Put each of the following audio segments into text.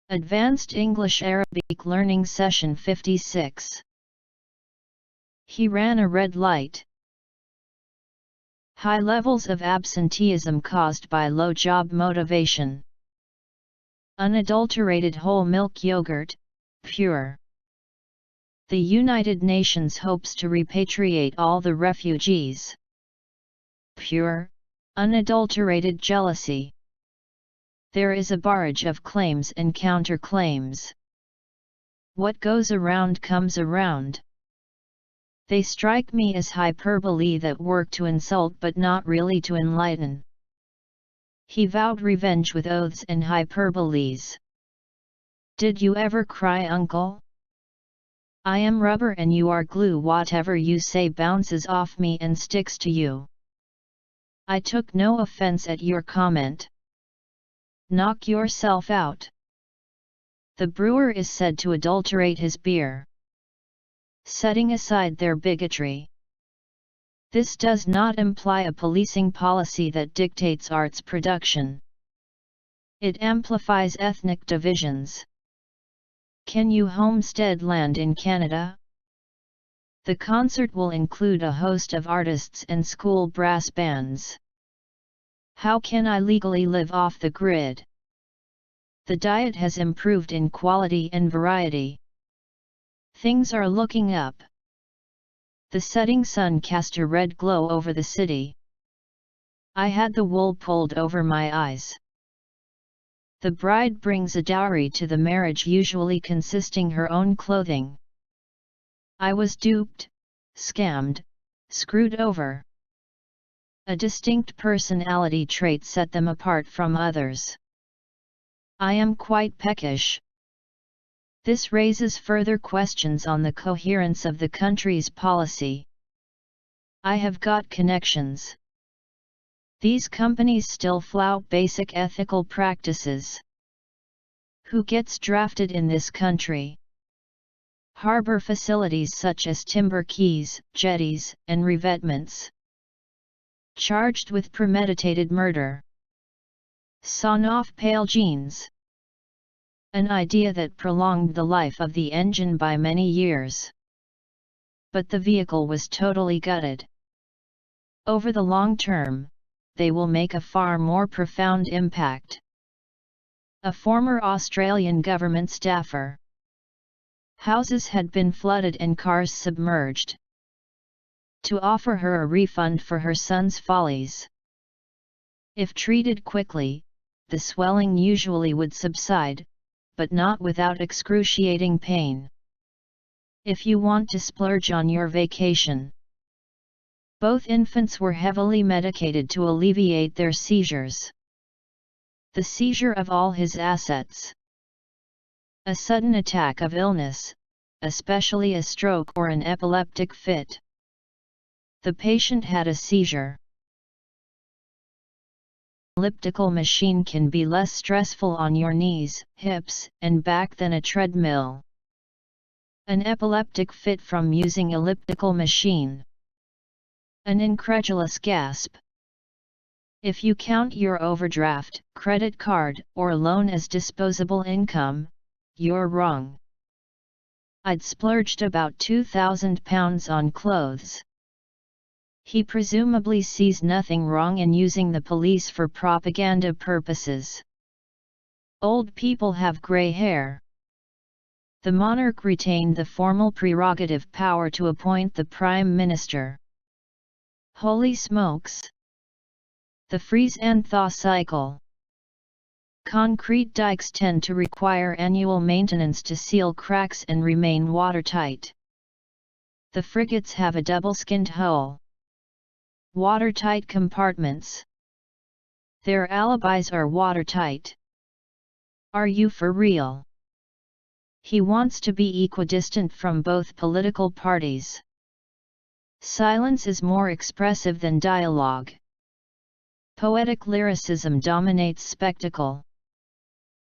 Advanced English Arabic Learning Session 56. He ran a red light. High levels of absenteeism caused by low job motivation. Unadulterated whole milk yogurt, pure. The United Nations hopes to repatriate all the refugees. Pure, unadulterated jealousy. There is a barrage of claims and counterclaims. What goes around comes around. They strike me as hyperbole that work to insult but not really to enlighten. He vowed revenge with oaths and hyperboles. Did you ever cry, uncle? I am rubber and you are glue. Whatever you say bounces off me and sticks to you. I took no offense at your comment. Knock yourself out. The brewer is said to adulterate his beer. Setting aside their bigotry. This does not imply a policing policy that dictates arts production. It amplifies ethnic divisions. Can you homestead land in Canada? The concert will include a host of artists and school brass bands. How can I legally live off the grid? The diet has improved in quality and variety. Things are looking up. The setting sun cast a red glow over the city. I had the wool pulled over my eyes. The bride brings a dowry to the marriage, usually consisting her own clothing. I was duped, scammed, screwed over. A distinct personality trait set them apart from others. I am quite peckish. This raises further questions on the coherence of the country's policy. I have got connections. These companies still flout basic ethical practices. Who gets drafted in this country? Harbor facilities such as timber quays, jetties, and revetments. Charged with premeditated murder. Sawn off pale jeans. An idea that prolonged the life of the engine by many years. But the vehicle was totally gutted. Over the long term, they will make a far more profound impact. A former Australian government staffer. Houses had been flooded and cars submerged. To offer her a refund for her son's follies. If treated quickly, the swelling usually would subside, but not without excruciating pain. If you want to splurge on your vacation. Both infants were heavily medicated to alleviate their seizures. The seizure of all his assets. A sudden attack of illness, especially a stroke or an epileptic fit. The patient had a seizure. Elliptical machine can be less stressful on your knees, hips, and back than a treadmill. An epileptic fit from using elliptical machine. An incredulous gasp. If you count your overdraft, credit card, or loan as disposable income, you're wrong. I'd splurged about £2,000 on clothes. He presumably sees nothing wrong in using the police for propaganda purposes. Old people have grey hair. The monarch retained the formal prerogative power to appoint the Prime Minister. Holy smokes! The freeze and thaw cycle. Concrete dikes tend to require annual maintenance to seal cracks and remain watertight. The frigates have a double-skinned hull. Watertight compartments. Their alibis are watertight. Are you for real? He wants to be equidistant from both political parties. Silence is more expressive than dialogue. Poetic lyricism dominates spectacle.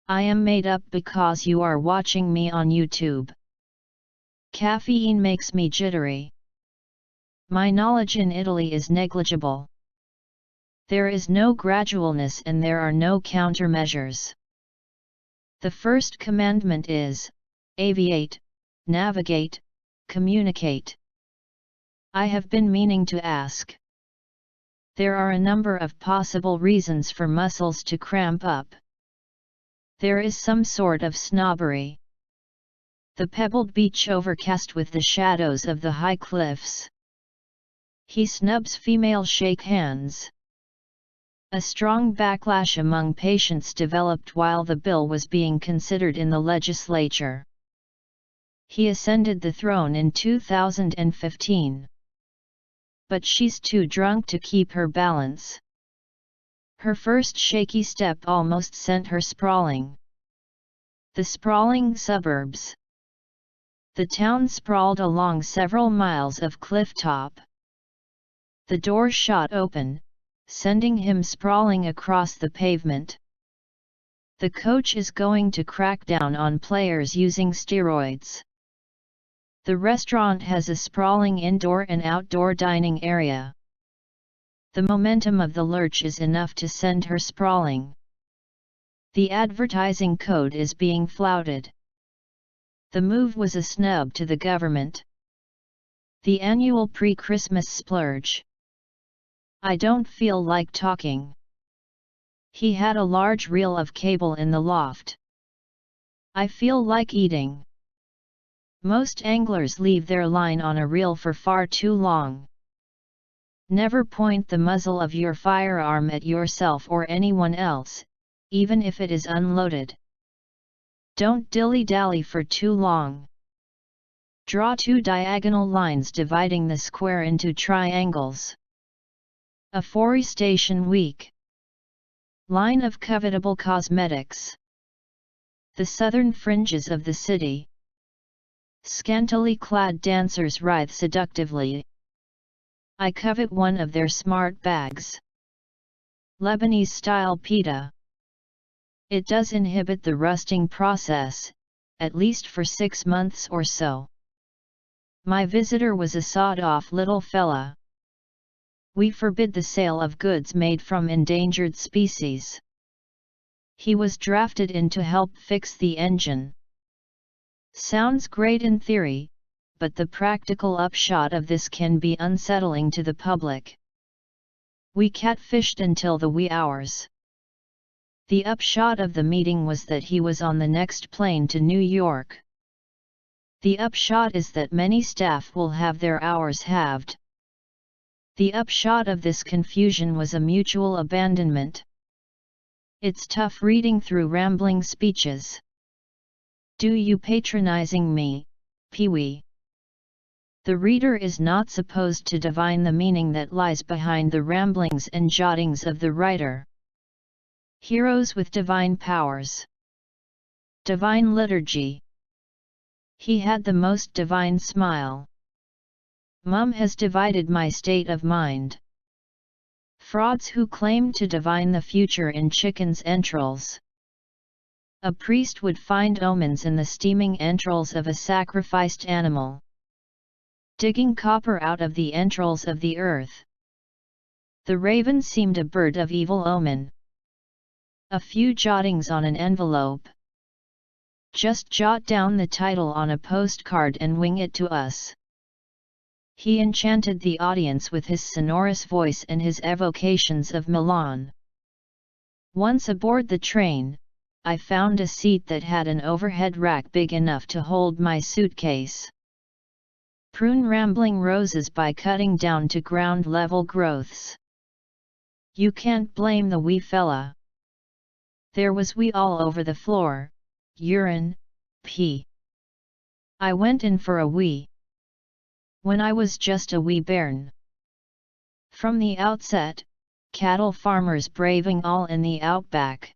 I am made up because you are watching me on YouTube. Caffeine makes me jittery. My knowledge in Italy is negligible. There is no gradualness and there are no countermeasures. The first commandment is, aviate, navigate, communicate. I have been meaning to ask. There are a number of possible reasons for muscles to cramp up. There is some sort of snobbery. The pebbled beach overcast with the shadows of the high cliffs. He snubs female shake hands. A strong backlash among patients developed while the bill was being considered in the legislature. He ascended the throne in 2015. But she's too drunk to keep her balance. Her first shaky step almost sent her sprawling. The sprawling suburbs. The town sprawled along several miles of cliff top. The door shot open, sending him sprawling across the pavement. The coach is going to crack down on players using steroids. The restaurant has a sprawling indoor and outdoor dining area. The momentum of the lurch is enough to send her sprawling. The advertising code is being flouted. The move was a snub to the government. The annual pre-Christmas splurge. I don't feel like talking. He had a large reel of cable in the loft. I feel like eating. Most anglers leave their line on a reel for far too long. Never point the muzzle of your firearm at yourself or anyone else, even if it is unloaded. Don't dilly-dally for too long. Draw two diagonal lines dividing the square into triangles. Afforestation week. Line of covetable cosmetics. The southern fringes of the city. Scantily clad dancers writhe seductively. I covet one of their smart bags. Lebanese-style pita. It does inhibit the rusting process, at least for 6 months or so. My visitor was a sawed-off little fella. We forbid the sale of goods made from endangered species. He was drafted in to help fix the engine. Sounds great in theory, but the practical upshot of this can be unsettling to the public. We catfished until the wee hours. The upshot of the meeting was that he was on the next plane to New York. The upshot is that many staff will have their hours halved. The upshot of this confusion was a mutual abandonment. It's tough reading through rambling speeches. Do you patronizing me, Pee-wee? The reader is not supposed to divine the meaning that lies behind the ramblings and jottings of the writer. Heroes with divine powers. Divine liturgy. He had the most divine smile. Mum has divided my state of mind. Frauds who claim to divine the future in chicken's entrails. A priest would find omens in the steaming entrails of a sacrificed animal. Digging copper out of the entrails of the earth. The raven seemed a bird of evil omen. A few jottings on an envelope. Just jot down the title on a postcard and wing it to us. He enchanted the audience with his sonorous voice and his evocations of Milan. Once aboard the train, I found a seat that had an overhead rack big enough to hold my suitcase. Prune rambling roses by cutting down to ground-level growths. You can't blame the wee fella. There was wee all over the floor, urine, pee. I went in for a wee. When I was just a wee bairn. From the outset, cattle farmers braving all in the outback.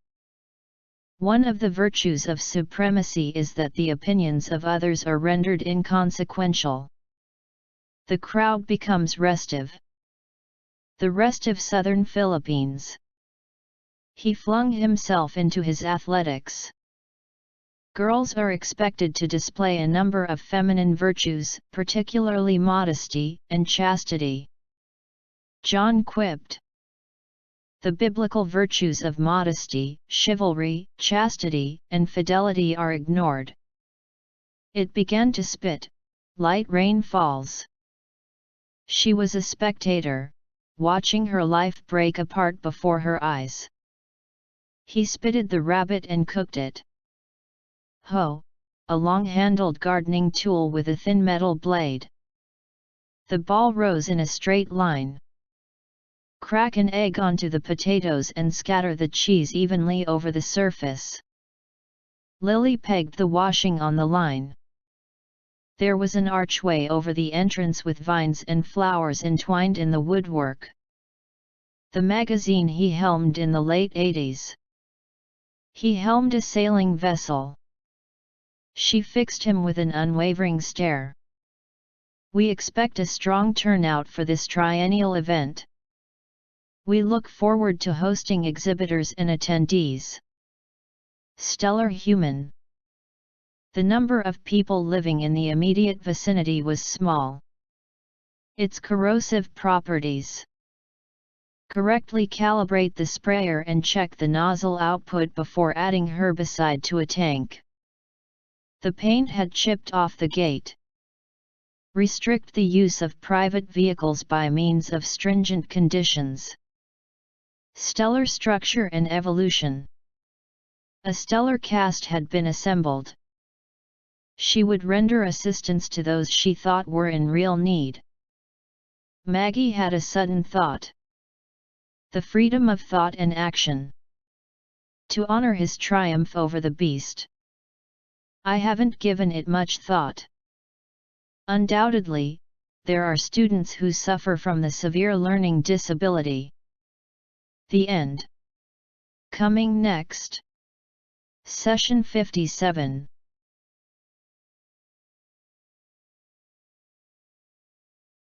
One of the virtues of supremacy is that the opinions of others are rendered inconsequential. The crowd becomes restive. The restive southern Philippines. He flung himself into his athletics. Girls are expected to display a number of feminine virtues, particularly modesty and chastity. John quipped. The biblical virtues of modesty, chivalry, chastity, and fidelity are ignored. It began to spit, light rain falls. She was a spectator, watching her life break apart before her eyes. He spitted the rabbit and cooked it. Hoe, a long-handled gardening tool with a thin metal blade. The ball rose in a straight line. Crack an egg onto the potatoes and scatter the cheese evenly over the surface. Lily pegged the washing on the line. There was an archway over the entrance with vines and flowers entwined in the woodwork. The magazine he helmed in the late 80s. He helmed a sailing vessel. She fixed him with an unwavering stare. We expect a strong turnout for this triennial event. We look forward to hosting exhibitors and attendees. Stellar human. The number of people living in the immediate vicinity was small. Its corrosive properties. Correctly calibrate the sprayer and check the nozzle output before adding herbicide to a tank. The paint had chipped off the gate. Restrict the use of private vehicles by means of stringent conditions. Stellar structure and evolution. A stellar cast had been assembled. She would render assistance to those she thought were in real need. Maggie had a sudden thought. The freedom of thought and action. To honor his triumph over the beast. I haven't given it much thought. Undoubtedly, there are students who suffer from the severe learning disability. The end. Coming next. Session 57.